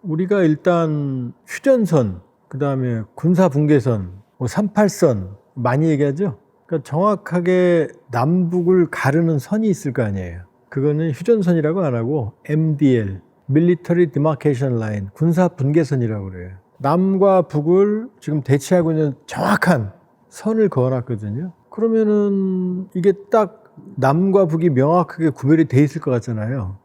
우리가 일단 휴전선, 그 다음에 군사분계선, 38선 많이 얘기하죠. 그러니까 정확하게 남북을 가르는 선이 있을 거 아니에요. 그거는 휴전선이라고 안 하고 MDL, Military Demarcation Line, 군사분계선이라고 그래요. 남과 북을 지금 대치하고 있는 정확한 선을 그어놨거든요. 그러면은 이게 딱 남과 북이 명확하게 구별이 돼 있을 것 같잖아요.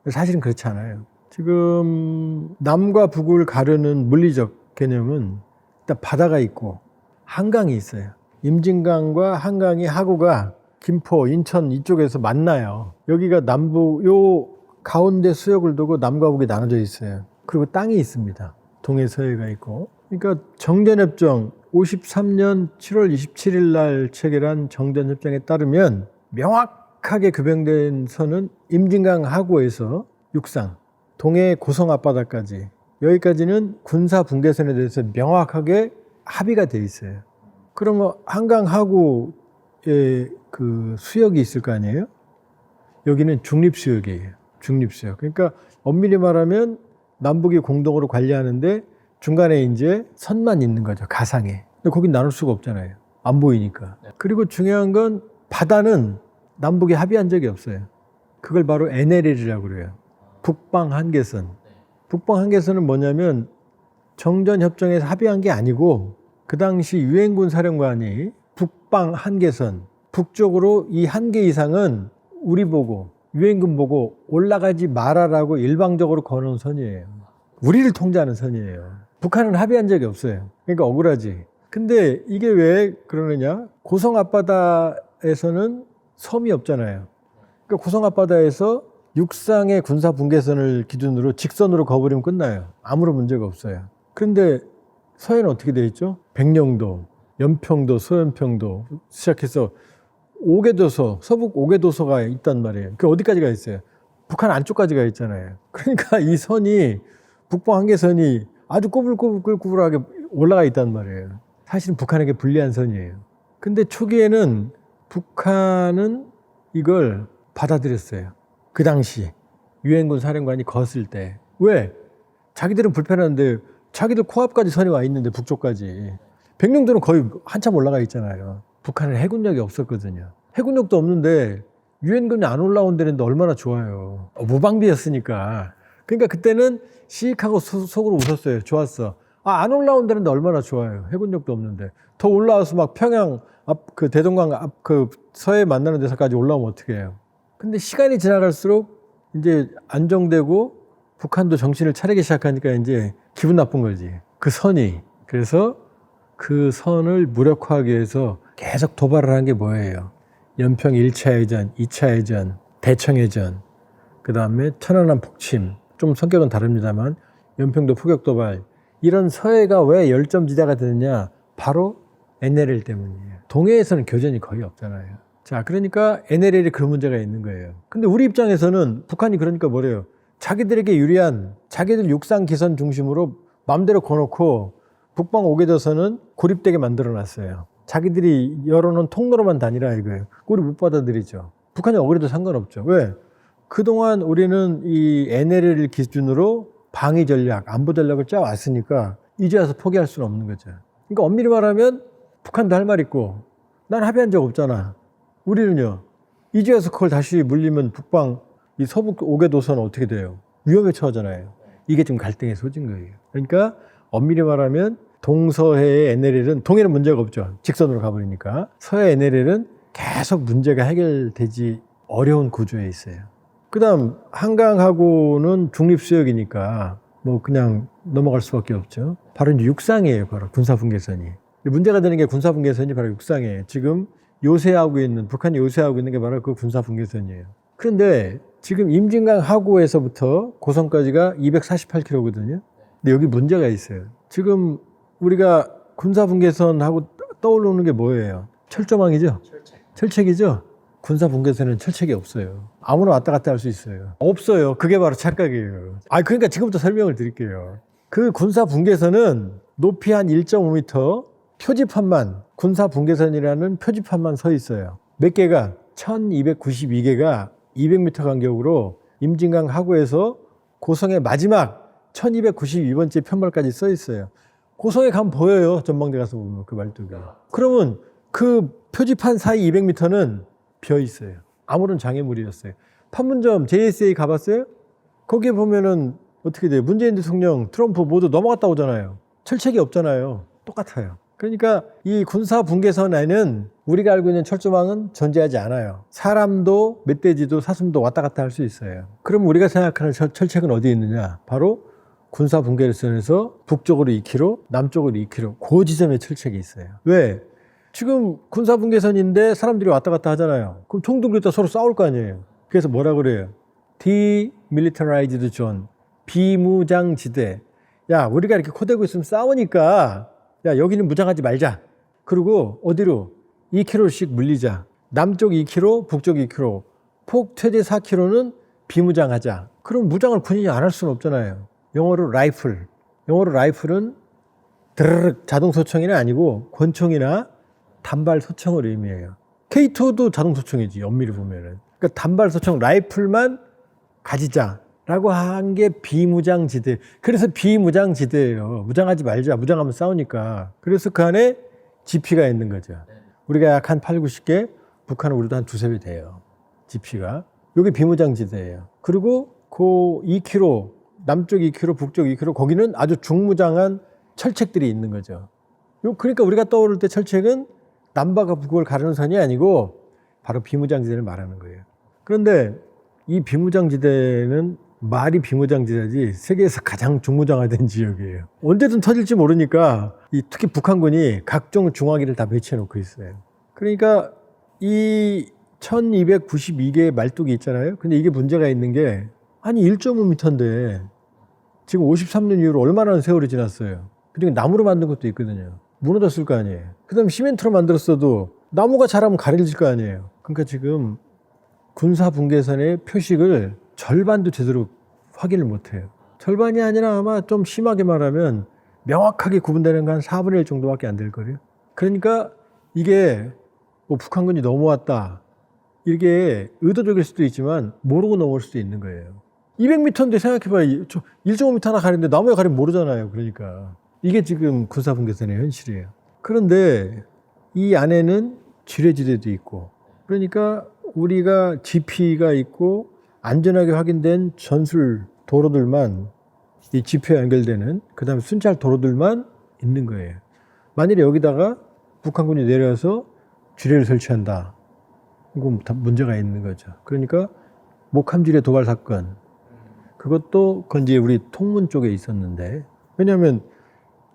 사실은 그렇지 않아요. 지금 남과 북을 가르는 물리적 개념은 일단 바다가 있고 한강이 있어요. 임진강과 한강이 하구가 김포, 인천 이쪽에서 만나요. 여기가 남북, 요 가운데 수역을 두고 남과 북이 나눠져 있어요. 그리고 땅이 있습니다. 동해 서해가 있고. 그러니까 정전협정 53년 7월 27일 날 체결한 정전협정에 따르면 명확하게 규정된 선은 임진강 하구에서 육상, 동해 고성 앞바다까지, 여기까지는 군사 분계선에 대해서 명확하게 합의가 돼 있어요. 그러면 한강 하구에 그 수역이 있을 거 아니에요? 여기는 중립수역이에요. 중립수역. 그러니까 엄밀히 말하면 남북이 공동으로 관리하는데 중간에 이제 선만 있는 거죠. 가상에. 근데 거긴 나눌 수가 없잖아요. 안 보이니까. 그리고 중요한 건 바다는 남북이 합의한 적이 없어요. 그걸 바로 NLL이라고 그래요. 북방 한계선. 북방 한계선은 뭐냐면 정전협정에서 합의한 게 아니고 그 당시 유엔군 사령관이 북방 한계선, 북쪽으로 이 한계 이상은 우리 보고 유엔군 보고 올라가지 말아라고 일방적으로 거는 선이에요. 우리를 통제하는 선이에요. 북한은 합의한 적이 없어요. 그러니까 억울하지. 근데 이게 왜 그러느냐? 고성 앞바다에서는 섬이 없잖아요. 그러니까 고성 앞바다에서 육상의 군사 분계선을 기준으로 직선으로 거버리면 끝나요. 아무런 문제가 없어요. 그런데 서해는 어떻게 돼 있죠? 백령도, 연평도, 소연평도 시작해서 5개도서, 서북 5개도서가 있단 말이에요. 그 어디까지가 있어요? 북한 안쪽까지가 있잖아요. 그러니까 이 선이, 북방 한계선이 아주 꼬불꼬불하게 올라가 있단 말이에요. 사실은 북한에게 불리한 선이에요. 근데 초기에는 북한은 이걸 받아들였어요. 그 당시 유엔군 사령관이 거슬 때. 왜? 자기들은 불편한데 자기들 코앞까지 선이 와 있는데 북쪽까지. 백령도는 거의 한참 올라가 있잖아요. 북한은 해군력이 없었거든요. 해군력도 없는데 유엔군이 안 올라온다는데 얼마나 좋아요. 무방비였으니까. 그러니까 그때는 시익하고 속으로 웃었어요. 좋았어. 안 올라온다는데 얼마나 좋아요. 해군력도 없는데. 더 올라와서 막 평양 앞, 그 대동강 앞, 그 서해 만나는 데서까지 올라오면 어떻게 해요. 근데 시간이 지나갈수록 이제 안정되고 북한도 정신을 차리기 시작하니까 이제 기분 나쁜 거지. 그 선이. 그래서 그 선을 무력화하기 위해서 계속 도발을 한 게 뭐예요? 연평 1차 해전, 2차 해전, 대청 해전, 그 다음에 천안함 폭침, 좀 성격은 다릅니다만 연평도 포격 도발. 이런 서해가 왜 열점지대가 되느냐? 바로 NLL 때문이에요. 동해에서는 교전이 거의 없잖아요. 자, 그러니까 NLL에 그런 문제가 있는 거예요. 근데 우리 입장에서는 북한이 그러니까 뭐래요? 자기들에게 유리한, 자기들 육상 기선 중심으로 마음대로 거놓고 북방 5개도선은 고립되게 만들어 놨어요. 자기들이 열어놓은 통로로만 다니라 이거예요. 우리 못 받아들이죠. 북한이 억울해도 상관없죠. 왜? 그동안 우리는 이 NLL 기준으로 방위 전략, 안보 전략을 짜왔으니까 이제 와서 포기할 수는 없는 거죠. 그러니까 엄밀히 말하면 북한도 할 말 있고 난 합의한 적 없잖아. 우리는요. 이제 와서 그걸 다시 물리면 북방 이 서북 5개도선은 어떻게 돼요? 위험에 처하잖아요. 이게 지금 갈등의 소지인 거예요. 그러니까 엄밀히 말하면 동서해의 NLL은 동해는 문제가 없죠. 직선으로 가버리니까. 서해 NLL은 계속 문제가 해결되지 어려운 구조에 있어요. 그 다음 한강하고는 중립수역이니까 뭐 그냥 넘어갈 수밖에 없죠. 바로 이제 육상이에요. 바로 군사분계선이. 문제가 되는 게 군사분계선이 바로 육상이에요. 지금 요새하고 있는, 북한이 요새하고 있는 게 바로 그 군사분계선이에요. 그런데 지금 임진강 하구에서부터 고성까지가 248km거든요. 근데 여기 문제가 있어요. 지금 우리가 군사분계선하고 떠오르는 게 뭐예요? 철조망이죠? 철책이죠? 군사분계선은 철책이 없어요. 아무나 왔다 갔다 할 수 있어요. 없어요. 그게 바로 착각이에요. 그러니까 지금부터 설명을 드릴게요. 그 군사분계선은 높이 한 1.5m 표지판만, 군사분계선이라는 표지판만 서 있어요. 몇 개가? 1292개가 200m 간격으로 임진강 하구에서 고성의 마지막 1292번째 편말까지 써 있어요. 고성에 가면 보여요. 전망대 가서 보면 그 말뚝이가. 그러면 그 표지판 사이 200m는 비어 있어요. 아무런 장애물이었어요. 판문점 JSA 가봤어요? 거기에 보면은 어떻게 돼요? 문재인 대통령, 트럼프 모두 넘어갔다 오잖아요. 철책이 없잖아요. 똑같아요. 그러니까 이 군사 분계선에는 우리가 알고 있는 철조망은 존재하지 않아요. 사람도 멧돼지도 사슴도 왔다 갔다 할 수 있어요. 그럼 우리가 생각하는 철책은 어디에 있느냐? 바로 군사 분계선에서 북쪽으로 2km, 남쪽으로 2km 그 지점에 철책이 있어요. 왜? 지금 군사 분계선인데 사람들이 왔다 갔다 하잖아요. 그럼 총 들고 있다 서로 싸울 거 아니에요. 그래서 뭐라 그래요? Demilitarized zone, 비무장지대. 야, 우리가 이렇게 코대고 있으면 싸우니까 야, 여기는 무장하지 말자. 그리고 어디로? 2km씩 물리자. 남쪽 2km, 북쪽 2km. 폭 최대 4km는 비무장하자. 그럼 무장을 군인이 안 할 수는 없잖아요. 영어로 라이플. 영어로 라이플은 드르륵 자동 소총이 아니고 권총이나 단발 소총을 의미해요. K2도 자동 소총이지, 엄밀히 보면은. 그러니까 단발 소총 라이플만 가지자라고 한 게 비무장지대. 그래서 비무장지대예요. 무장하지 말자. 무장하면 싸우니까. 그래서 그 안에 GP가 있는 거죠. 우리가 약 한 8, 90개, 북한은 우리도 한 두세 배 돼요. GP가. 이게 비무장지대예요. 그리고 그 2km, 남쪽 2km, 북쪽 2km, 거기는 아주 중무장한 철책들이 있는 거죠. 그러니까 우리가 떠오를 때 철책은 남과 북을 가르는 선이 아니고 바로 비무장지대를 말하는 거예요. 그런데 이 비무장지대는 말이 비무장지대지 세계에서 가장 중무장화된 지역이에요. 언제든 터질지 모르니까 특히 북한군이 각종 중화기를 다 배치해 놓고 있어요. 그러니까 이 1292개의 말뚝이 있잖아요. 근데 이게 문제가 있는 게 아니 1.5m인데 지금 53년 이후로 얼마나 세월이 지났어요. 그리고 나무로 만든 것도 있거든요. 무너졌을 거 아니에요. 그 다음 시멘트로 만들었어도 나무가 자라면 가려질 거 아니에요. 그러니까 지금 군사 분계선의 표식을 절반도 제대로 확인을 못해요. 절반이 아니라 아마 좀 심하게 말하면 명확하게 구분되는 건 한 4분의 1 정도밖에 안 될 거예요. 그러니까 이게 뭐 북한군이 넘어왔다. 이게 의도적일 수도 있지만 모르고 넘어올 수도 있는 거예요. 200m인데 생각해봐요. 1.5m 하나 가리는데 나무에 가리면 모르잖아요. 그러니까. 이게 지금 군사 분계선의 현실이에요. 그런데 이 안에는 지뢰지대도 있고 그러니까 우리가 GP가 있고 안전하게 확인된 전술 도로들만 이 GP와 연결되는 그 다음에 순찰 도로들만 있는 거예요. 만일에 여기다가 북한군이 내려와서 지뢰를 설치한다. 이건 다 문제가 있는 거죠. 그러니까 목함지뢰 도발 사건 그것도 건지 우리 통문 쪽에 있었는데 왜냐하면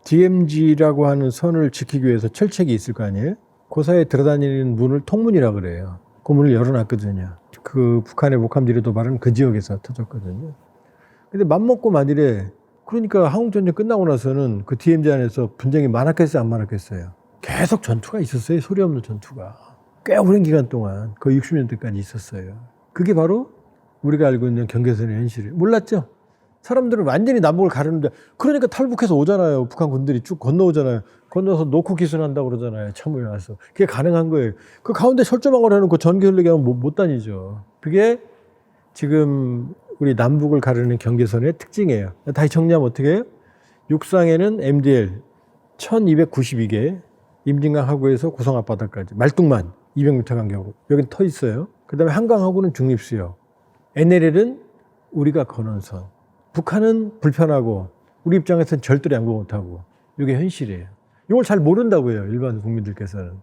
DMZ라고 하는 선을 지키기 위해서 철책이 있을 거 아니에요? 그 사이에 들어다니는 문을 통문이라 그래요. 그 문을 열어놨거든요. 그 북한의 목함지뢰 도발은 그 지역에서 터졌거든요. 근데 맘먹고 만일에 그러니까 한국전쟁 끝나고 나서는 그 DMZ 안에서 분쟁이 많았겠어요? 안 많았겠어요? 계속 전투가 있었어요. 소리 없는 전투가. 꽤 오랜 기간 동안 거의 60년대까지 있었어요. 그게 바로 우리가 알고 있는 경계선의 현실이에요. 몰랐죠? 사람들은 완전히 남북을 가르는데 그러니까 탈북해서 오잖아요. 북한 군들이 쭉 건너오잖아요. 건너서 놓고 기순한다고 그러잖아요. 참호에 와서. 그게 가능한 거예요. 그 가운데 철조망을 해놓고 전기 흘리게 하면 못 다니죠. 그게 지금 우리 남북을 가르는 경계선의 특징이에요. 다시 정리하면 어떻게 해요? 육상에는 MDL 1292개, 임진강 하구에서 고성 앞바다까지 말뚝만 200m 간격으로. 여긴 터 있어요. 그 다음에 한강하구는 중립수역. NLL은 우리가 거는 선. 북한은 불편하고 우리 입장에서는 절대로 양보 못하고 이게 현실이에요. 이걸 잘 모른다고요. 일반 국민들께서는.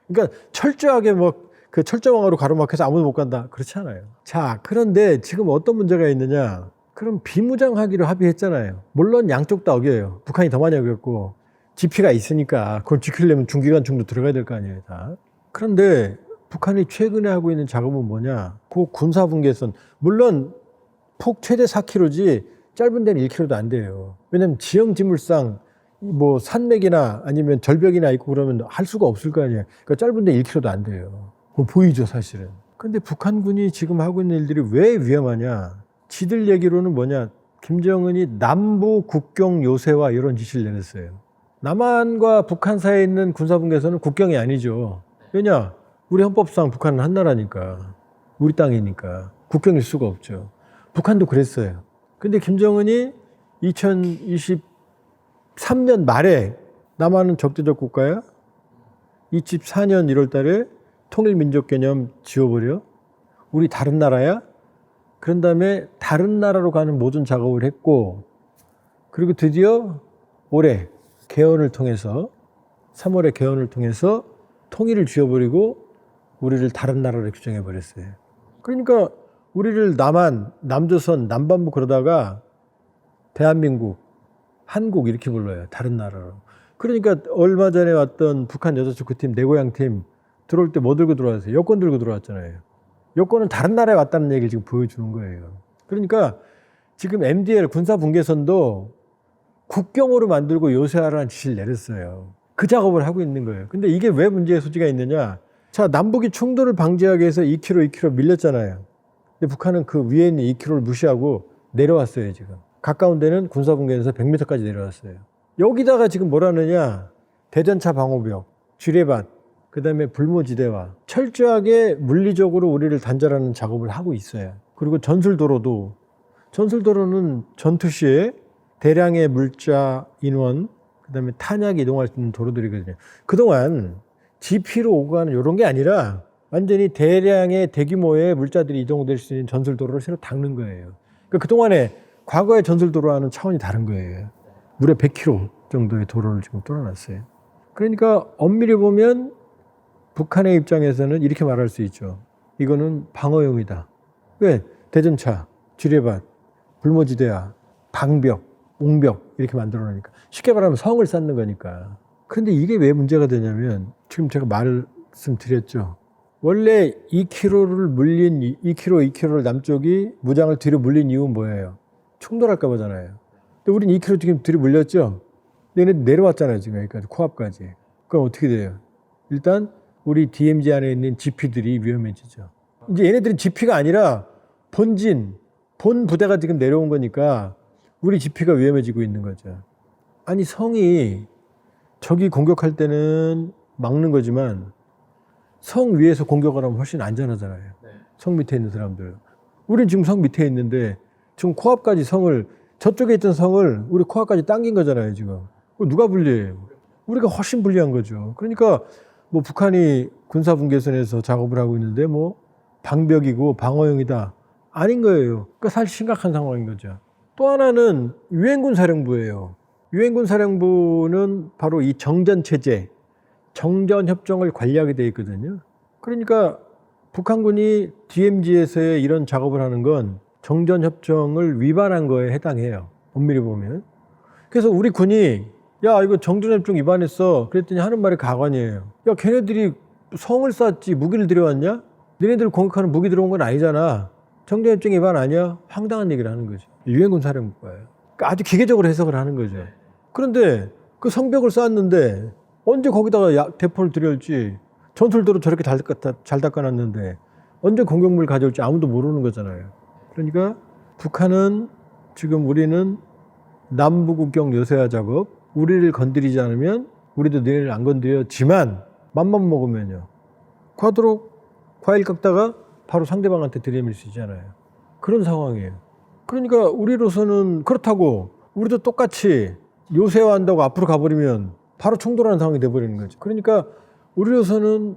그러니까 철저하게 뭐 그 철조망으로 가로막혀서 아무도 못 간다. 그렇지 않아요. 자, 그런데 지금 어떤 문제가 있느냐. 그럼 비무장하기로 합의했잖아요. 물론 양쪽 다 어겨요. 북한이 더 많이 어겼고 GP가 있으니까 그걸 지키려면 중기관총도 들어가야 될 거 아니에요. 다. 그런데 북한이 최근에 하고 있는 작업은 뭐냐. 그 군사분계선. 물론 폭 최대 4km지 짧은 데는 1km도 안 돼요. 왜냐면 지형지물상 뭐 산맥이나 아니면 절벽이나 있고 그러면 할 수가 없을 거 아니에요. 그러니까 짧은 데 1km도 안 돼요. 그거 보이죠, 사실은. 근데 북한군이 지금 하고 있는 일들이 왜 위험하냐. 지들 얘기로는 뭐냐. 김정은이 남부 국경 요새화 이런 지시를 내렸어요. 남한과 북한 사이에 있는 군사분계선은 국경이 아니죠. 왜냐? 우리 헌법상 북한은 한 나라니까. 우리 땅이니까. 국경일 수가 없죠. 북한도 그랬어요. 근데 김정은이 2023년 말에 남한은 적대적 국가야. 24년 1월 달에 통일민족 개념 지워버려. 우리 다른 나라야. 그런 다음에 다른 나라로 가는 모든 작업을 했고, 그리고 드디어 올해 개헌을 통해서 3월에 개헌을 통해서 통일을 지워버리고 우리를 다른 나라로 규정해버렸어요. 그러니까 우리를 남한, 남조선, 남반부 그러다가 대한민국, 한국 이렇게 불러요. 다른 나라로. 그러니까 얼마 전에 왔던 북한 여자축구팀, 내고향팀 들어올 때 뭐 들고 들어왔어요? 여권 들고 들어왔잖아요. 여권은 다른 나라에 왔다는 얘기를 지금 보여주는 거예요. 그러니까 지금 MDL 군사분계선도 국경으로 만들고 요새하라는 지시를 내렸어요. 그 작업을 하고 있는 거예요. 근데 이게 왜 문제의 소지가 있느냐? 자, 남북이 충돌을 방지하기 위해서 2km 밀렸잖아요. 근데 북한은 그 위에 있는 2km를 무시하고 내려왔어요, 지금. 가까운 데는 군사분계선에서 100m까지 내려왔어요. 여기다가 지금 뭐라느냐? 대전차 방호벽, 지뢰밭, 그 다음에 불모지대와 철저하게 물리적으로 우리를 단절하는 작업을 하고 있어요. 그리고 전술도로는 전투 시에 대량의 물자, 인원, 그 다음에 탄약이 이동할 수 있는 도로들이거든요. 그동안 GP로 오고 가는 이런 게 아니라 완전히 대량의 대규모의 물자들이 이동될 수 있는 전술도로를 새로 닦는 거예요. 그러니까 그동안에 과거의 전술도로와는 차원이 다른 거예요. 무려 100km 정도의 도로를 지금 뚫어놨어요. 그러니까 엄밀히 보면 북한의 입장에서는 이렇게 말할 수 있죠. 이거는 방어용이다. 왜? 대전차, 지뢰밭, 불모지대야, 방벽, 옹벽 이렇게 만들어 놓으니까. 쉽게 말하면 성을 쌓는 거니까. 그런데 이게 왜 문제가 되냐면 지금 제가 말씀드렸죠. 원래 2km를 물린 2km를 남쪽이 무장을 뒤로 물린 이유는 뭐예요? 충돌할까 보잖아요. 근데 우린 2km 지금 뒤로 물렸죠. 얘네 내려왔잖아요, 지금 여기까지 코앞까지. 그럼 어떻게 돼요? 일단 우리 DMZ 안에 있는 GP들이 위험해지죠. 이제 얘네들은 GP가 아니라 본 부대가 지금 내려온 거니까 우리 GP가 위험해지고 있는 거죠. 아니, 성이 적이 공격할 때는 막는 거지만 성 위에서 공격을 하면 훨씬 안전하잖아요. 네. 성 밑에 있는 사람들. 우린 지금 성 밑에 있는데 지금 코앞까지 저쪽에 있던 성을 우리 코앞까지 당긴 거잖아요, 지금. 누가 불리해요? 우리가 훨씬 불리한 거죠. 그러니까 뭐 북한이 군사분계선에서 작업을 하고 있는데 뭐 방벽이고 방어용이다. 아닌 거예요. 그러니까 사실 심각한 상황인 거죠. 또 하나는 유엔군 사령부예요. 유엔군 사령부는 바로 이 정전체제, 정전협정을 관리하게 돼 있거든요. 그러니까 북한군이 DMZ에서의 이런 작업을 하는 건 정전협정을 위반한 거에 해당해요. 엄밀히 보면. 그래서 우리 군이 야, 이거 정전협정 위반했어. 그랬더니 하는 말이 가관이에요. 야, 걔네들이 성을 쌓았지 무기를 들여왔냐? 너네들 공격하는 무기 들어온 건 아니잖아. 정전협정 위반 아니야? 황당한 얘기를 하는 거죠. 유엔군 사령부가요. 그러니까 아주 기계적으로 해석을 하는 거죠. 그런데 그 성벽을 쌓았는데 언제 거기다가 대포를 들여올지, 전술도로 저렇게 잘 닦아놨는데 언제 공격물 가져올지 아무도 모르는 거잖아요. 그러니까 북한은 지금 우리는 남북국경 요새화 작업, 우리를 건드리지 않으면 우리도 너희를 안 건드렸지만 맘만 먹으면요. 과일 깎다가 바로 상대방한테 들이밀 수 있잖아요. 그런 상황이에요. 그러니까 우리로서는 그렇다고 우리도 똑같이 요새화한다고 앞으로 가버리면 바로 충돌하는 상황이 돼버리는 거죠. 그러니까 우리로서는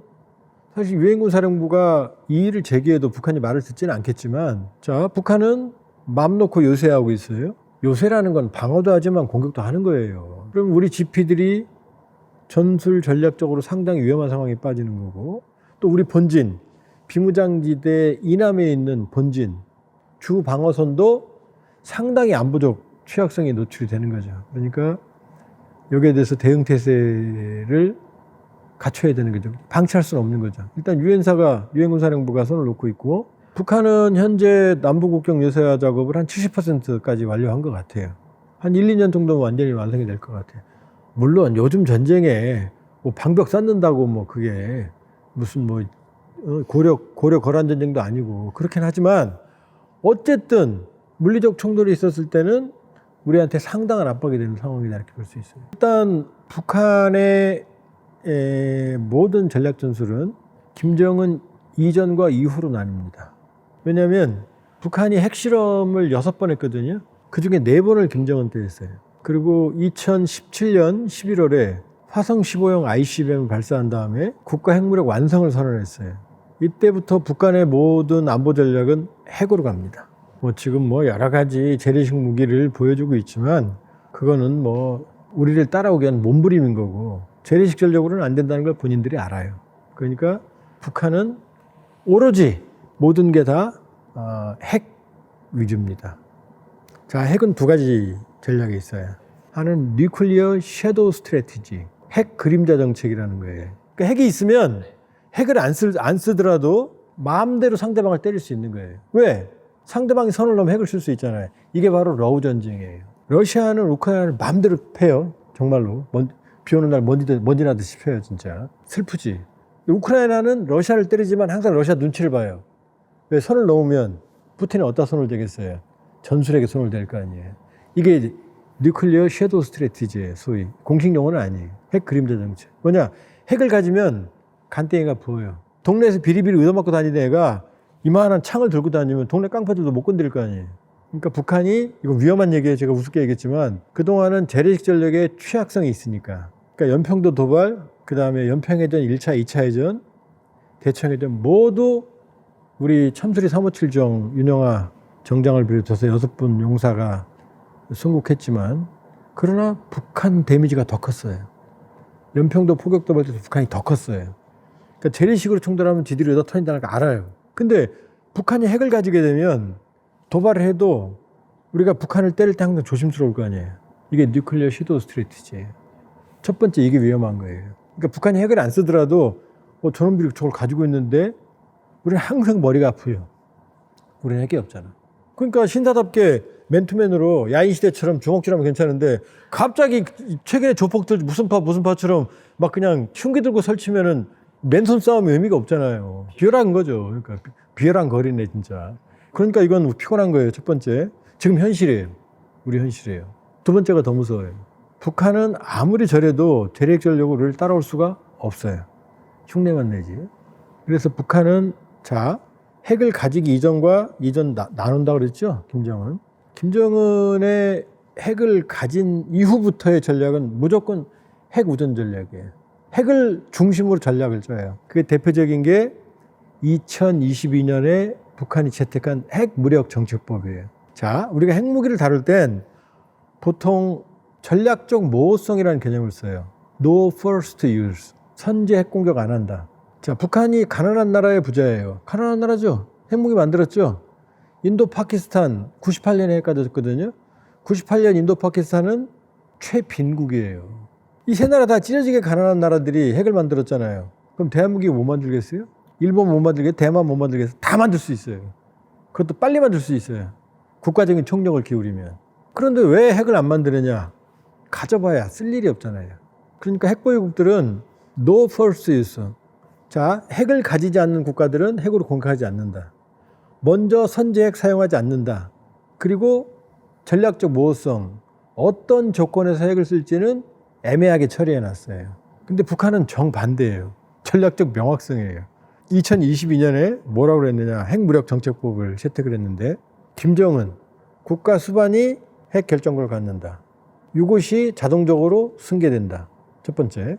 사실 유엔군 사령부가 이 일을 제기해도 북한이 말을 듣지는 않겠지만, 자, 북한은 맘 놓고 요새하고 있어요. 요새라는 건 방어도 하지만 공격도 하는 거예요. 그럼 우리 GP들이 전술 전략적으로 상당히 위험한 상황에 빠지는 거고, 또 우리 본진, 비무장지대 이남에 있는 본진, 주 방어선도 상당히 안보적 취약성에 노출이 되는 거죠. 그러니까 여기에 대해서 대응 태세를 갖춰야 되는 거죠. 방치할 수는 없는 거죠. 일단 유엔군 사령부가 손을 놓고 있고, 북한은 현재 남북국경 요새화 작업을 한 70%까지 완료한 것 같아요. 한 1, 2년 정도면 완전히 완성이 될 것 같아요. 물론 요즘 전쟁에 뭐 방벽 쌓는다고 뭐 그게 무슨 뭐 고려 거란 전쟁도 아니고 그렇긴 하지만 어쨌든 물리적 충돌이 있었을 때는 우리한테 상당한 압박이 되는 상황이다 이렇게 볼 수 있어요. 일단 북한의 모든 전략 전술은 김정은 이전과 이후로 나뉩니다. 왜냐하면 북한이 핵실험을 6번 했거든요. 그중에 4번을 김정은 때렸어요. 그리고 2017년 11월에 화성 15형 ICBM을 발사한 다음에 국가 핵무력 완성을 선언했어요. 이때부터 북한의 모든 안보 전략은 핵으로 갑니다. 지금 여러 가지 재래식 무기를 보여주고 있지만 그거는 우리를 따라오게 한 몸부림인 거고 재래식 전력으로는 안 된다는 걸 본인들이 알아요. 그러니까 북한은 오로지 모든 게 다 핵 위주입니다. 자, 핵은 2가지 전략이 있어요. 하나는 뉴클리어 섀도우 스트래티지, 핵 그림자 정책이라는 거예요. 그러니까 핵이 있으면 핵을 안 쓰더라도 마음대로 상대방을 때릴 수 있는 거예요. 왜? 상대방이 선을 넘으면 핵을 쓸 수 있잖아요. 이게 바로 러우 전쟁이에요. 러시아는 우크라이나를 마음대로 패요. 정말로. 비 오는 날 먼지 나듯이 패요, 진짜. 슬프지. 우크라이나는 러시아를 때리지만 항상 러시아 눈치를 봐요. 왜? 선을 넘으면 푸틴이 어디다 손을 대겠어요? 전술핵에 손을 댈 거 아니에요. 이게 뉴클리어 섀도우 스트래티지예요, 소위. 공식 용어는 아니에요. 핵 그림자 정책. 핵을 가지면 간땡이가 부어요. 동네에서 비리비리 얻어맞고 다니는 애가 이만한 창을 들고 다니면 동네 깡패들도 못 건드릴 거 아니에요. 그러니까 북한이, 이거 위험한 얘기예요. 제가 우습게 얘기했지만 그동안은 재래식 전력에 취약성이 있으니까. 그러니까 연평도 도발, 그 다음에 연평해전 1차, 2차 해전, 대청해전 모두 우리 참수리 357정 윤영아 정장을 비롯해서 6분 용사가 승복했지만 그러나 북한 데미지가 더 컸어요. 연평도 포격 도발 때도 북한이 더 컸어요. 그러니까 재래식으로 총대하면 지들이 얻어 터진다는 걸 알아요. 근데 북한이 핵을 가지게 되면 도발을 해도 우리가 북한을 때릴 때 항상 조심스러울 거 아니에요. 이게 뉴클리어 섀도우 스트래티지예요. 첫 번째, 이게 위험한 거예요. 그러니까 북한이 핵을 안 쓰더라도 저놈들이 저걸 가지고 있는데 우리는 항상 머리가 아프요. 우리는 핵이 없잖아. 그러니까 신사답게 맨투맨으로 야인시대처럼 주먹질하면 괜찮은데 갑자기 최근에 조폭들 무슨 파처럼 막 그냥 흉기 들고 설치면은 맨손 싸움의 의미가 없잖아요. 비열한 거죠. 그러니까 비열한 거리네 진짜. 그러니까 이건 피곤한 거예요. 첫 번째, 지금 현실이에요. 우리 현실이에요. 2번째가 더 무서워요. 북한은 아무리 저래도 재래식 전력을 따라올 수가 없어요. 흉내만 내지. 그래서 북한은 핵을 가지기 이전 나눈다고 그랬죠? 김정은의 핵을 가진 이후부터의 전략은 무조건 핵 우전 전략이에요. 핵을 중심으로 전략을 짜요. 그게 대표적인 게 2022년에 북한이 채택한 핵무력 정책법이에요. 우리가 핵무기를 다룰 땐 보통 전략적 모호성이라는 개념을 써요. No first use. 선제 핵 공격 안 한다. 북한이 가난한 나라의 부자예요. 가난한 나라죠. 핵무기 만들었죠. 인도 파키스탄 98년에 핵 가졌거든요. 98년 인도 파키스탄은 최빈국이에요. 이 세 나라 다 찢어지게 가난한 나라들이 핵을 만들었잖아요. 그럼 대한민국이 못 만들겠어요? 일본 못 만들겠어요? 대만 못 만들겠어요? 다 만들 수 있어요. 그것도 빨리 만들 수 있어요. 국가적인 총력을 기울이면. 그런데 왜 핵을 안 만드느냐? 가져봐야 쓸 일이 없잖아요. 그러니까 핵보유국들은 no first use. 핵을 가지지 않는 국가들은 핵으로 공격하지 않는다. 먼저 선제핵 사용하지 않는다. 그리고 전략적 모호성, 어떤 조건에서 핵을 쓸지는 애매하게 처리해놨어요. 근데 북한은 정반대예요. 전략적 명확성이에요. 2022년에 뭐라고 그랬느냐, 핵무력 정책법을 채택을 했는데 김정은 국가 수반이 핵 결정권을 갖는다. 이것이 자동적으로 승계된다. 첫 번째.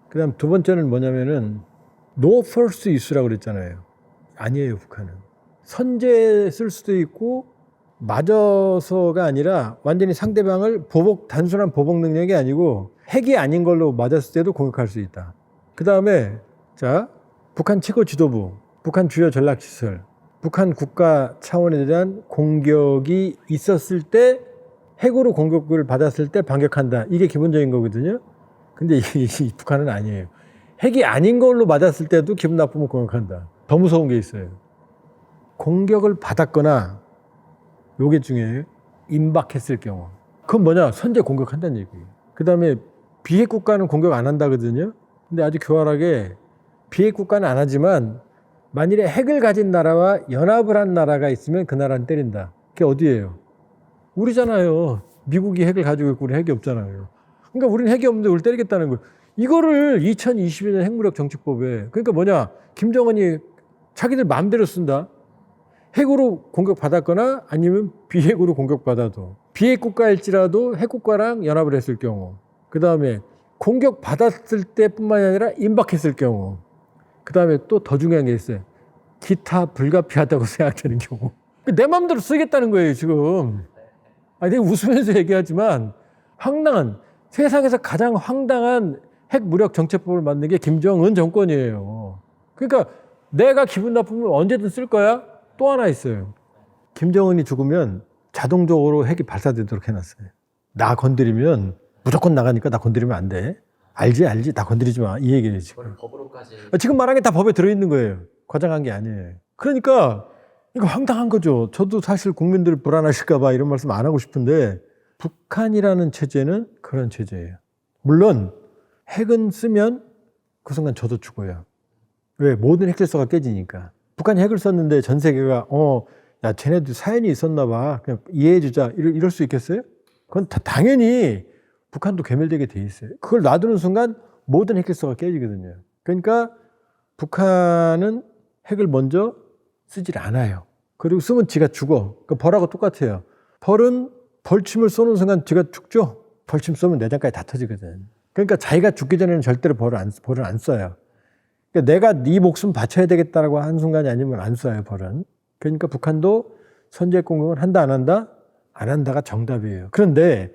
그 다음 2번째는 뭐냐면은 no first use라고 그랬잖아요. 아니에요, 북한은. 선제 쓸 수도 있고 맞아서가 아니라 완전히 상대방을 단순한 보복 능력이 아니고 핵이 아닌 걸로 맞았을 때도 공격할 수 있다. 그 다음에 북한 최고 지도부, 북한 주요 전략시설, 북한 국가 차원에 대한 공격이 있었을 때 핵으로 공격을 받았을 때 반격한다. 이게 기본적인 거거든요. 근데 이 북한은 아니에요. 핵이 아닌 걸로 맞았을 때도 기분 나쁘면 공격한다. 더 무서운 게 있어요. 공격을 받았거나 요게 중요해요. 임박했을 경우. 그건 뭐냐? 선제 공격한다는 얘기예요. 그 다음에 비핵 국가는 공격 안 한다거든요. 근데 아주 교활하게 비핵 국가는 안 하지만 만일에 핵을 가진 나라와 연합을 한 나라가 있으면 그 나라는 때린다. 그게 어디예요? 우리잖아요. 미국이 핵을 가지고 있고 우리 핵이 없잖아요. 그러니까 우리는 핵이 없는데 우리를 때리겠다는 거예요. 이거를 2022년 핵무력 정책법에, 그러니까 뭐냐, 김정은이 자기들 마음대로 쓴다. 핵으로 공격받았거나 아니면 비핵으로 공격받아도 비핵 국가일지라도 핵 국가랑 연합을 했을 경우, 그 다음에 공격받았을 때뿐만이 아니라 임박했을 경우, 그 다음에 또 더 중요한 게 있어요. 기타 불가피하다고 생각되는 경우. 내 마음대로 쓰겠다는 거예요, 지금. 아니, 내가 웃으면서 얘기하지만 황당한, 세상에서 가장 황당한 핵 무력 정책법을 만든 게 김정은 정권이에요. 그러니까 내가 기분 나쁘면 언제든 쓸 거야? 또 하나 있어요. 김정은이 죽으면 자동적으로 핵이 발사되도록 해놨어요. 나 건드리면 무조건 나가니까 나 건드리면 안 돼. 알지? 나 건드리지 마. 이 얘기예요, 지금. 법으로까지. 지금 말한 게 다 법에 들어있는 거예요. 과장한 게 아니에요. 그러니까 이거 황당한 거죠. 저도 사실 국민들 불안하실까 봐 이런 말씀 안 하고 싶은데 북한이라는 체제는 그런 체제예요. 물론 핵은 쓰면 그 순간 저도 죽어요. 왜? 모든 핵질서가 깨지니까. 북한이 핵을 썼는데 전 세계가 야 쟤네들 사연이 있었나 봐. 그냥 이해해주자. 이럴 수 있겠어요? 그건 당연히 북한도 괴멸되게 돼 있어요. 그걸 놔두는 순간 모든 핵질서가 깨지거든요. 그러니까 북한은 핵을 먼저 쓰질 않아요. 그리고 쓰면 지가 죽어. 그 벌하고 똑같아요. 벌은 벌침을 쏘는 순간 지가 죽죠. 벌침 쏘면 내장까지 다 터지거든. 그러니까 자기가 죽기 전에는 절대로 벌을 안 쏴요. 그러니까 내가 네 목숨 바쳐야 되겠다라고 한 순간이 아니면 안 쏴요, 벌은. 그러니까 북한도 선제 공격을 한다, 안 한다? 안 한다가 정답이에요. 그런데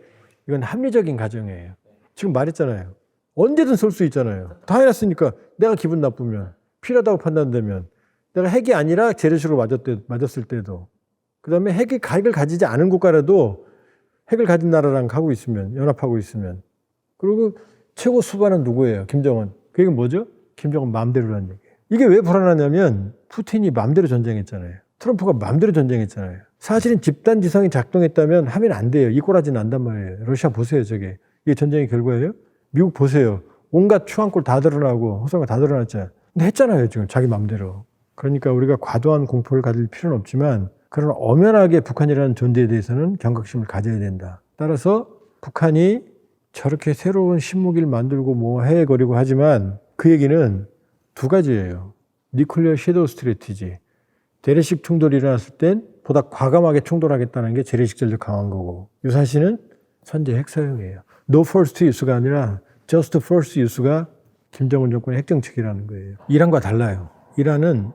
이건 합리적인 가정이에요. 지금 말했잖아요. 언제든 쏠 수 있잖아요. 다 해놨으니까 내가 기분 나쁘면, 필요하다고 판단되면, 내가 핵이 아니라 재래식으로 맞았을 때도, 그 다음에 핵을 가지지 않은 국가라도 핵을 가진 나라랑 하고 있으면, 연합하고 있으면. 그리고 최고 수반은 누구예요? 김정은. 그 얘기는 뭐죠? 김정은 마음대로라는 얘기예요. 이게 왜 불안하냐면 푸틴이 마음대로 전쟁했잖아요. 트럼프가 마음대로 전쟁했잖아요. 사실은 집단 지성이 작동했다면 하면 안 돼요. 이 꼬라지 난단 말이에요. 러시아 보세요, 저게. 이게 전쟁의 결과예요? 미국 보세요. 온갖 추한골 다 드러나고 허상가 다 드러났잖아요. 근데 했잖아요, 지금 자기 마음대로. 그러니까 우리가 과도한 공포를 가질 필요는 없지만 그런 엄연하게 북한이라는 존재에 대해서는 경각심을 가져야 된다. 따라서 북한이 저렇게 새로운 신무기를 만들고 뭐 해거리고 하지만 그 얘기는 두 가지예요. 뉴클리어 섀도우 스트래티지. 재래식 충돌이 일어났을 땐 보다 과감하게 충돌하겠다는 게 재래식 전력 강한 거고, 유사시는 선제 핵 사용이에요. No first use가 아니라 just first use가 김정은 정권의 핵정책이라는 거예요. 이란과 달라요. 이란은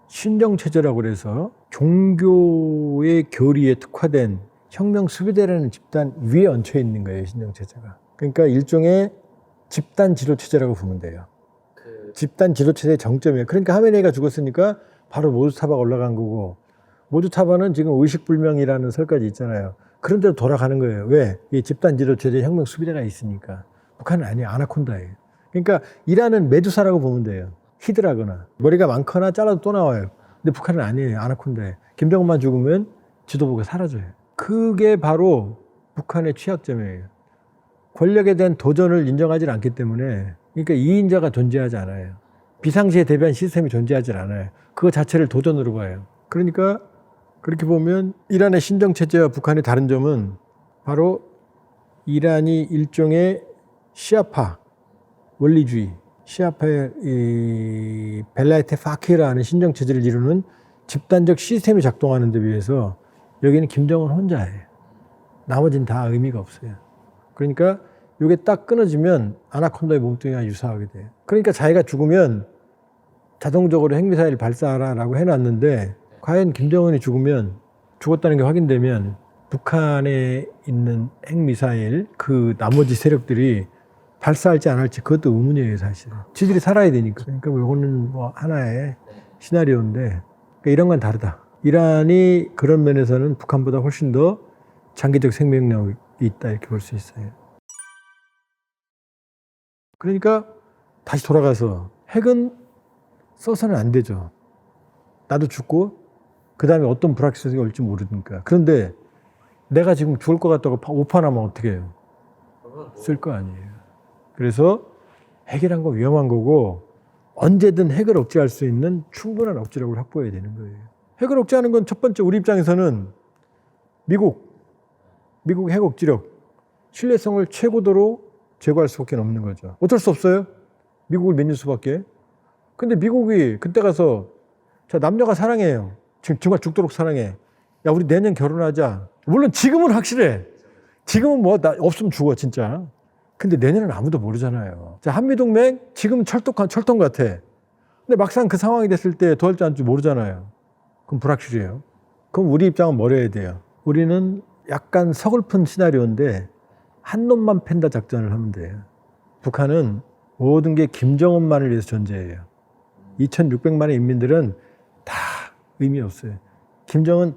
신정체제라고 그래서 종교의 교리에 특화된 혁명 수비대라는 집단 위에 얹혀 있는 거예요, 신정체제가. 그러니까 일종의 집단 지도체제라고 보면 돼요. 집단 지도체제의 정점이에요. 그러니까 하메네이가 죽었으니까 바로 모두타바가 올라간 거고, 모두타바는 지금 의식불명이라는 설까지 있잖아요. 그런 데로 돌아가는 거예요. 왜? 이 집단 지도체제 혁명 수비대가 있으니까. 북한은 아니에요. 아나콘다예요. 그러니까 이란은 메두사라고 보면 돼요. 히드라거나 머리가 많거나 잘라도 또 나와요. 근데 북한은 아니에요. 아나콘다예요. 김정은만 죽으면 지도부가 사라져요. 그게 바로 북한의 취약점이에요. 권력에 대한 도전을 인정하지 않기 때문에, 그러니까 이인자가 존재하지 않아요. 비상시에 대비한 시스템이 존재하지 않아요. 그거 자체를 도전으로 봐요. 그러니까 그렇게 보면 이란의 신정체제와 북한의 다른 점은 바로 이란이 일종의 시아파 원리주의, 시아파의 이 벨라에테 파키라는 신정체제를 이루는 집단적 시스템이 작동하는 데 비해서 여기는 김정은 혼자예요. 나머지는 다 의미가 없어요. 그러니까 이게 딱 끊어지면 아나콘다의 몸뚱이와 유사하게 돼요. 그러니까 자기가 죽으면 자동적으로 핵미사일 발사하라라고 해놨는데, 과연 김정은이 죽으면, 죽었다는 게 확인되면 북한에 있는 핵미사일 그 나머지 세력들이 발사할지 안 할지 그것도 의문이에요, 사실은. 지들이 살아야 되니까. 그러니까 이거는 뭐 하나의 시나리오인데, 그러니까 이런 건 다르다. 이란이 그런 면에서는 북한보다 훨씬 더 장기적 생명력이 있다, 이렇게 볼 수 있어요. 그러니까 다시 돌아가서 핵은 써서는 안 되죠. 나도 죽고 그 다음에 어떤 불확실성이 올지 모르니까. 그런데 내가 지금 죽을 것 같다고 오판하면 어떻게 해요? 쓸 거 아니에요. 그래서 핵이란 거 위험한 거고, 언제든 핵을 억제할 수 있는 충분한 억지력을 확보해야 되는 거예요. 핵을 억제하는 건 첫 번째, 우리 입장에서는 미국 핵 억지력, 신뢰성을 최고도로 제거할 수밖에 없는 거죠. 어쩔 수 없어요. 미국을 믿는 수밖에. 근데 미국이 그때 가서 자, 남녀가 사랑해요. 지금 정말 죽도록 사랑해. 야, 우리 내년 결혼하자. 물론 지금은 확실해. 지금은 뭐 나 없으면 죽어 진짜. 근데 내년은 아무도 모르잖아요. 자, 한미동맹 지금 철통 같아. 근데 막상 그 상황이 됐을 때 더 할지 안 할지 모르잖아요. 그럼 불확실해요. 그럼 우리 입장은 뭘 해야 돼요? 우리는 약간 서글픈 시나리오인데 한 놈만 팬다 작전을 하면 돼요. 북한은 모든 게 김정은만을 위해서 존재해요. 2,600만의 인민들은 다 의미 없어요. 김정은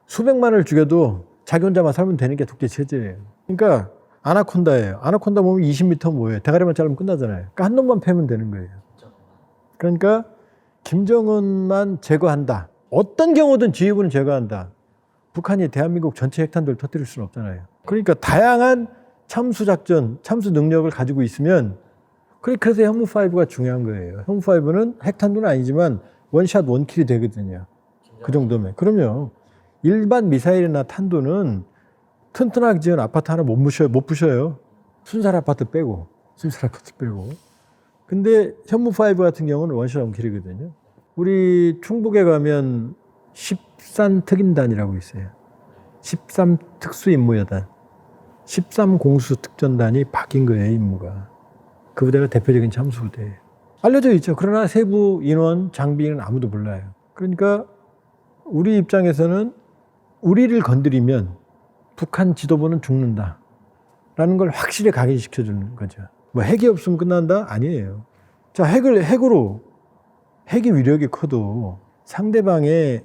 수백만을 죽여도 자기 혼자만 살면 되는 게 독재 체제예요. 그러니까 아나콘다예요. 아나콘다 보면 20m 뭐예요? 대가리만 자르면 끝나잖아요. 그러니까 한 놈만 패면 되는 거예요. 그러니까 김정은만 제거한다. 어떤 경우든 지휘부는 제거한다. 북한이 대한민국 전체 핵탄두를 터뜨릴 수는 없잖아요. 그러니까 다양한 참수 작전, 참수 능력을 가지고 있으면 그래서 현무5가 중요한 거예요. 현무5는 핵탄두는 아니지만 원샷 원킬이 되거든요. 그 정도면. 그럼요. 일반 미사일이나 탄두는 튼튼하게 지은 아파트 하나 못 부셔요. 순살 아파트 빼고. 근데 현무5 같은 경우는 원샷 원킬이거든요. 우리 충북에 가면 13특임단이라고 있어요. 13특수임무여단. 13공수특전단이 바뀐 거예요, 임무가. 그 부대가 대표적인 참수부대예요. 알려져 있죠. 그러나 세부 인원, 장비는 아무도 몰라요. 그러니까 우리 입장에서는 우리를 건드리면 북한 지도부는 죽는다. 라는 걸 확실히 각인시켜주는 거죠. 뭐 핵이 없으면 끝난다? 아니에요. 자, 핵이 위력이 커도 상대방의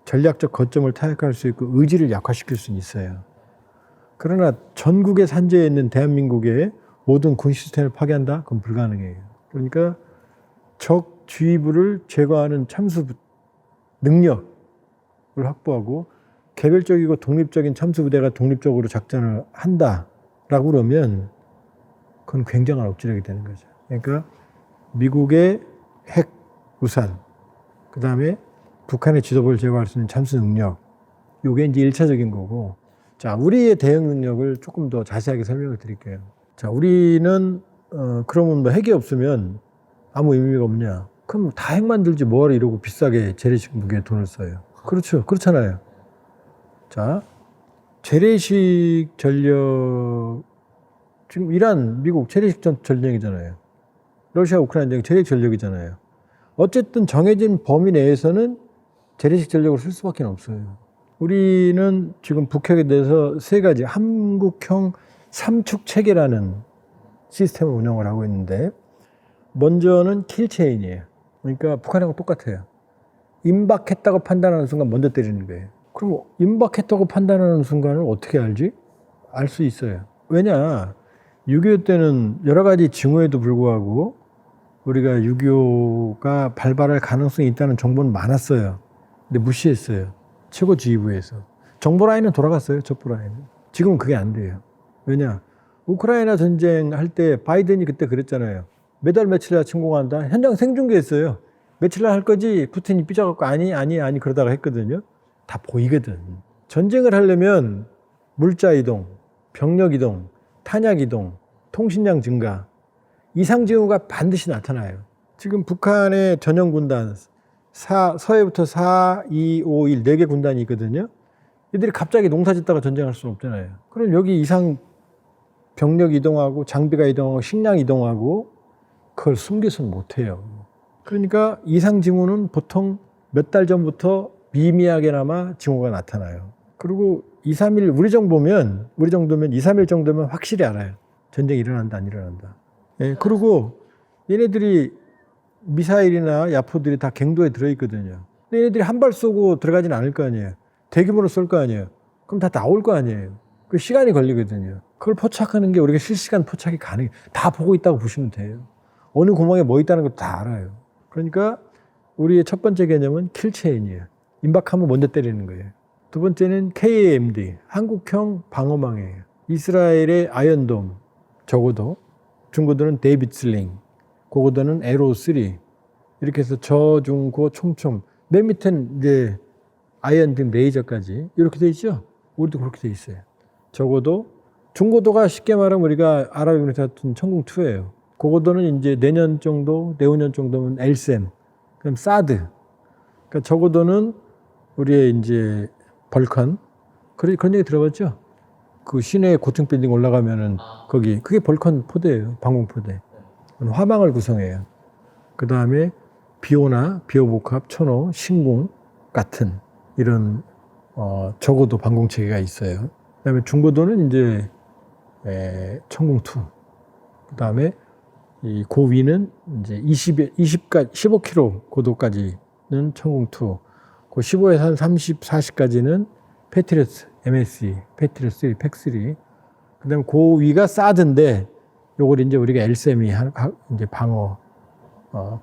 전략적 거점을 타격할 수 있고 의지를 약화시킬 수는 있어요. 그러나 전국에 산재해 있는 대한민국의 모든 군 시스템을 파괴한다? 그건 불가능해요. 그러니까 적 지휘부를 제거하는 참수 능력을 확보하고 개별적이고 독립적인 참수부대가 독립적으로 작전을 한다라고 그러면 그건 굉장한 억지력이 되는 거죠. 그러니까 미국의 핵 우산, 그 다음에 북한의 지도부를 제거할 수 있는 참수 능력, 이게 이제 1차적인 거고, 자, 우리의 대응 능력을 조금 더 자세하게 설명을 드릴게요. 자, 우리는 그러면 뭐 핵이 없으면 아무 의미가 없냐? 그럼 다 핵 만들지 뭐하러 이러고 비싸게 재래식 무기에 돈을 써요. 그렇죠. 그렇잖아요. 자, 재래식 전력, 지금 이란, 미국 재래식 전쟁이잖아요. 러시아, 우크라이나 전쟁 재래식 전력이잖아요. 어쨌든 정해진 범위 내에서는 재래식 전력을 쓸 수밖에 없어요. 우리는 지금 북핵에 대해서 세 가지 한국형 삼축 체계라는 시스템을 운영을 하고 있는데, 먼저는 킬체인이에요. 그러니까 북한하고 똑같아요. 임박했다고 판단하는 순간 먼저 때리는 거예요. 그럼 임박했다고 판단하는 순간을 어떻게 알지? 알 수 있어요. 왜냐? 6.25 때는 여러 가지 징후에도 불구하고 우리가 6.25가 발발할 가능성이 있다는 정보는 많았어요. 근데 무시했어요. 최고 지휘부에서. 정보 라인은 돌아갔어요. 첩보 라인은. 지금은 그게 안 돼요. 왜냐? 우크라이나 전쟁 할 때 바이든이 그때 그랬잖아요. 매달 며칠 날 침공한다. 현장 생중계했어요. 며칠 날 할 거지. 푸틴이 삐져갖고 아니 그러다가 했거든요. 다 보이거든. 전쟁을 하려면 물자 이동, 병력 이동, 탄약 이동, 통신량 증가, 이상 징후가 반드시 나타나요. 지금 북한의 전형 군단, 서해부터 4, 2, 5, 1, 4개 군단이 있거든요. 이들이 갑자기 농사 짓다가 전쟁할 수는 없잖아요. 그럼 여기 이상 병력 이동하고 장비가 이동하고 식량 이동하고 그걸 숨겨서는 못해요. 그러니까 이상 징후는 보통 몇 달 전부터 미미하게나마 징후가 나타나요. 그리고 2, 3일 우리 정도면 2, 3일 정도면 확실히 알아요. 전쟁이 일어난다 안 일어난다. 예, 그리고 얘네들이 미사일이나 야포들이 다 갱도에 들어있거든요. 근데 얘네들이 한 발 쏘고 들어가진 않을 거 아니에요. 대규모로 쏠 거 아니에요. 그럼 다 나올 거 아니에요. 그 시간이 걸리거든요. 그걸 포착하는 게 우리가 실시간 포착이 가능해요. 다 보고 있다고 보시면 돼요. 어느 구멍에 뭐 있다는 것도 다 알아요. 그러니까 우리의 첫 번째 개념은 킬체인이에요. 임박하면 먼저 때리는 거예요. 두 번째는 KAMD, 한국형 방어망이에요. 이스라엘의 아이언돔, 적어도 중고도는 데이비슬링, 고고도는 에로3 이렇게 해서 저, 중, 고, 촘촘 맨 밑에는 이제 아이언빔 레이저까지 이렇게 돼 있죠. 우리도 그렇게 돼 있어요. 적어도 중고도가 쉽게 말하면 우리가 아랍에미리트 같은 천궁2예요. 고고도는 이제 내년 정도, 내후년 정도면 엘셈, 그럼 사드. 그러니까 적어도는 우리의 이제 벌컨, 그런 얘기 들어봤죠? 그 시내 고층 빌딩 올라가면은 거기, 그게 벌컨 포대예요. 방공포대. 화망을 구성해요. 그 다음에 비오나 비오복합, 천호, 신궁 같은 이런 적어도 방공체계가 있어요. 그 다음에 중고도는 이제 천궁2. 그 다음에 이 고위는 이제 15km 고도까지는 천궁2. 그 15에서 한 30, 40까지는 패트리어트, MSE, 패트리어트 3, 팩3. 그 다음에 고위가 사드인데 요걸 이제 우리가 LSM이 이제 방어,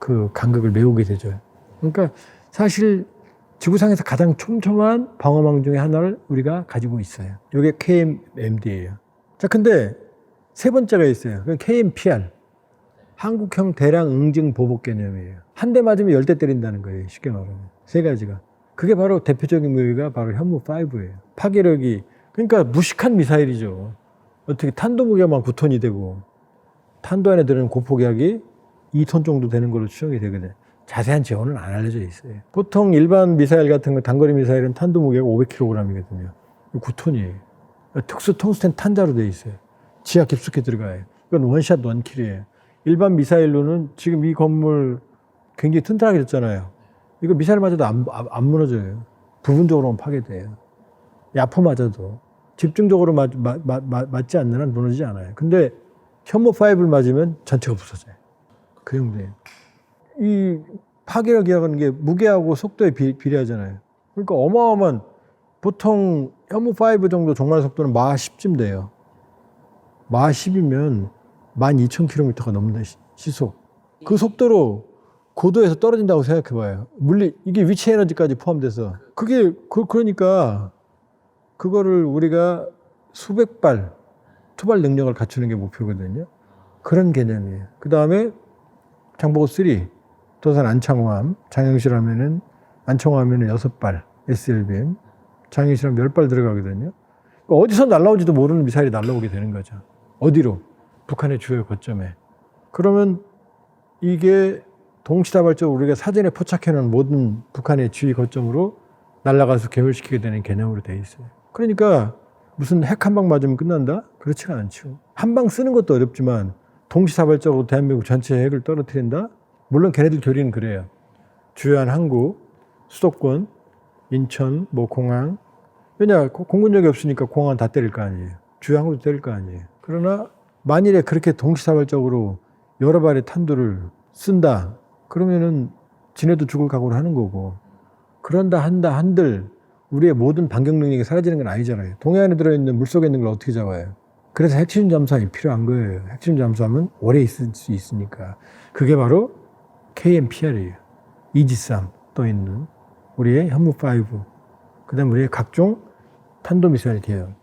그 간극을 메우게 되죠. 그러니까 사실 지구상에서 가장 촘촘한 방어망 중에 하나를 우리가 가지고 있어요. 이게 KMMD예요. 자, 근데 세 번째가 있어요. 그게 KMPR. 한국형 대량 응징 보복 개념이에요. 한 대 맞으면 10대 때린다는 거예요. 쉽게 말하면. 세 가지가. 그게 바로 대표적인 무기가 바로 현무5예요. 파괴력이, 그러니까 무식한 미사일이죠. 어떻게 탄도 무게가 막 9톤이 되고, 탄도 안에 들어있는 고폭약이 2톤 정도 되는 걸로 추정이 되거든요. 자세한 지원은 안 알려져 있어요. 보통 일반 미사일 같은 거, 단거리 미사일은 탄도 무게가 500kg이거든요. 9톤이에요. 특수 텅스텐 탄자로 되어 있어요. 지하 깊숙이 들어가요. 이건 원샷 원킬이에요. 일반 미사일로는 지금 이 건물 굉장히 튼튼하게 됐잖아요. 이거 미사일 맞아도 안 무너져요. 부분적으로만 파괴돼요. 야포 맞아도. 집중적으로 맞지 않는 한 무너지지 않아요. 근데 현무5를 맞으면 전체가 부서져요. 그 정도예요. 이 파괴력이라는 게 무게하고 속도에 비례하잖아요. 그러니까 어마어마한, 보통 현무5 정도 종말 속도는 마하 10쯤 돼요. 마하 10이면 12,000km가 넘는 시속. 그 속도로 고도에서 떨어진다고 생각해봐요. 이게 위치 에너지까지 포함돼서. 그게, 그러니까 그거를 우리가 수백 발, 투발 능력을 갖추는 게 목표거든요. 그런 개념이에요. 그 다음에 장보고 3, 도산 안창호함, 장영실 하면은, 안창호하면은 6발, SLBM, 장영실 하면 10발 들어가거든요. 그러니까 어디서 날라오지도 모르는 미사일이 날라오게 되는 거죠. 어디로? 북한의 주요 거점에. 그러면 이게 동시다발적으로 우리가 사전에 포착해놓은 모든 북한의 주요 거점으로 날아가서 괴멸시키게 되는 개념으로 되어 있어요. 그러니까 무슨 핵 한 방 맞으면 끝난다? 그렇지가 않죠. 한 방 쓰는 것도 어렵지만 동시다발적으로 대한민국 전체 핵을 떨어뜨린다? 물론 걔네들 교리는 그래요. 주요한 항구, 수도권, 인천, 뭐 공항. 왜냐, 공군력이 없으니까 공항은 다 때릴 거 아니에요. 주요 항구도 때릴 거 아니에요. 그러나 만일에 그렇게 동시다발적으로 여러 발의 탄두를 쓴다. 그러면은 지네도 죽을 각오를 하는 거고. 그런다 한다 한들 우리의 모든 반격 능력이 사라지는 건 아니잖아요. 동해안에 들어있는 물속에 있는 걸 어떻게 잡아요? 그래서 핵심 잠수함이 필요한 거예요. 핵심 잠수함은 오래 있을 수 있으니까. 그게 바로 KMPR이에요. 이지스함 떠 있는 우리의 현무5. 그 다음 우리의 각종 탄도미사일 대형.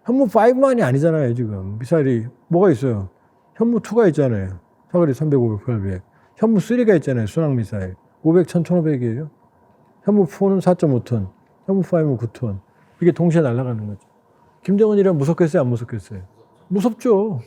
현무5만이 아니잖아요, 지금. 미사일이 뭐가 있어요? 현무2가 있잖아요. 사거리 300, 500, 800. 현무3가 있잖아요, 순항미사일. 500, 1000, 1500이에요. 현무4는 4.5톤, 현무5는 9톤. 이게 동시에 날아가는 거죠. 김정은이랑 무섭겠어요, 안 무섭겠어요? 무섭죠.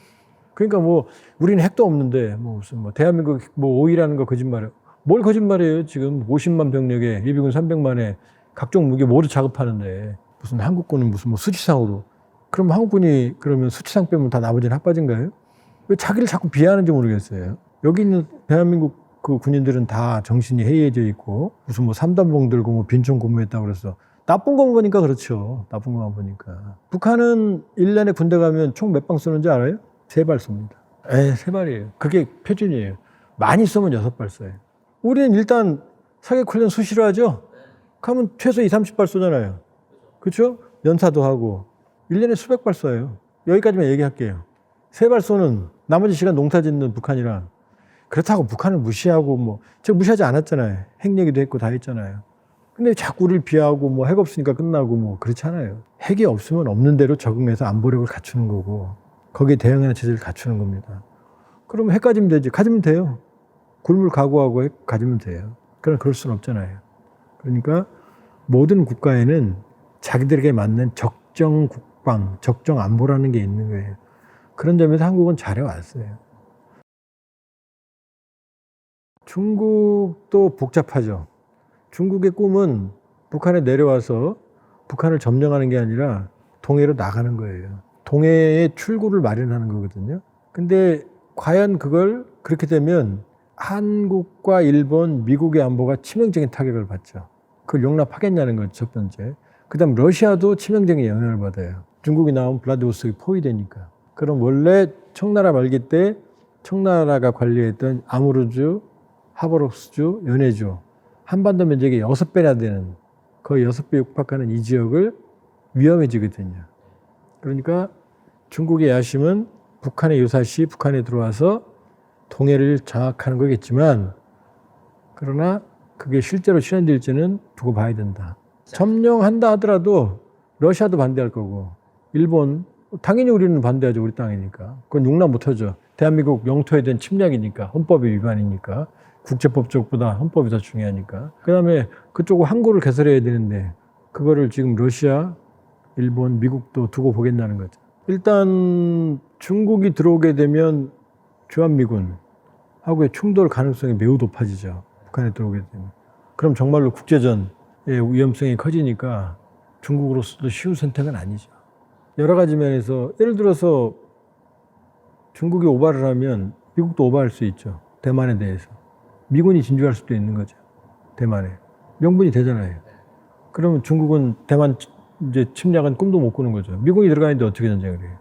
그러니까 뭐, 우리는 핵도 없는데, 뭐 무슨 뭐, 대한민국 뭐 5위라는 거 거짓말이에요. 뭘 거짓말이에요, 지금. 50만 병력에, 예비군 300만에 각종 무기 모두 자급하는데, 무슨 한국군은 무슨 뭐 수치상으로. 그럼 한국군이 그러면 수치상 빼면 다 나머지는 핫바지인가요? 왜 자기를 자꾸 비하하는지 모르겠어요. 여기 있는 대한민국 그 군인들은 다 정신이 해이해져 있고 무슨 뭐 삼단봉 들고 뭐 빈총 근무했다고 그래서 나쁜 것만 보니까 그렇죠. 나쁜 것만 보니까. 북한은 1년에 군대 가면 총 몇 방 쏘는지 알아요? 3발 쏩니다. 3발이에요. 그게 표준이에요. 많이 쏘면 6발 쏴요. 우리는 일단 사격 훈련 수시로 하죠? 그러면 최소 2, 30발 쏘잖아요. 그렇죠? 연사도 하고 1년에 수백 발 쏴요. 여기까지만 얘기할게요. 3발 쏘는 나머지 시간 농사 짓는 북한이랑 그렇다고 북한을 무시하고 뭐 제가 무시하지 않았잖아요. 핵 얘기도 했고 다 했잖아요. 근데 자꾸 우리를 비하하고 뭐 핵 없으니까 끝나고 뭐 그렇지 않아요. 핵이 없으면 없는 대로 적응해서 안보력을 갖추는 거고 거기에 대응하는 체제를 갖추는 겁니다. 그러면 핵 가지면 되지. 가지면 돼요. 굴물 각오하고 핵 가지면 돼요. 그러나 그럴 수는 없잖아요. 그러니까 모든 국가에는 자기들에게 맞는 적정 국방, 적정 안보라는 게 있는 거예요. 그런 점에서 한국은 잘해왔어요. 중국도 복잡하죠. 중국의 꿈은 북한에 내려와서 북한을 점령하는 게 아니라 동해로 나가는 거예요. 동해에 출구를 마련하는 거거든요. 근데 과연 그걸 그렇게 되면 한국과 일본, 미국의 안보가 치명적인 타격을 받죠. 그걸 용납하겠냐는 거죠, 첫 번째. 그 다음 러시아도 치명적인 영향을 받아요. 중국이 나오면 블라디보스톡이 포위되니까. 그럼 원래 청나라 말기 때 청나라가 관리했던 아무르주, 하버록스주, 연해주 한반도 면적의 6배나 되는 거의 6배 육박하는 이 지역을 위험해지거든요. 그러니까 중국의 야심은 북한의 유사시 북한에 들어와서 동해를 장악하는 거겠지만 그러나 그게 실제로 실현될지는 두고 봐야 된다. 점령한다 하더라도 러시아도 반대할 거고 일본 당연히 우리는 반대하죠. 우리 땅이니까. 그건 용납 못하죠. 대한민국 영토에 대한 침략이니까 헌법의 위반이니까 국제법적보다 헌법이 더 중요하니까. 그다음에 그쪽은 항구를 개설해야 되는데 그거를 지금 러시아, 일본, 미국도 두고 보겠다는 거죠. 일단 중국이 들어오게 되면 주한미군하고의 충돌 가능성이 매우 높아지죠. 북한에 들어오게 되면. 그럼 정말로 국제전의 위험성이 커지니까 중국으로서도 쉬운 선택은 아니죠. 여러 가지 면에서 예를 들어서 중국이 오바를 하면 미국도 오바할 수 있죠. 대만에 대해서. 미군이 진주할 수도 있는 거죠. 대만에. 명분이 되잖아요. 그러면 중국은 대만 이제 침략은 꿈도 못 꾸는 거죠. 미군이 들어가는데 어떻게 전쟁을 해요?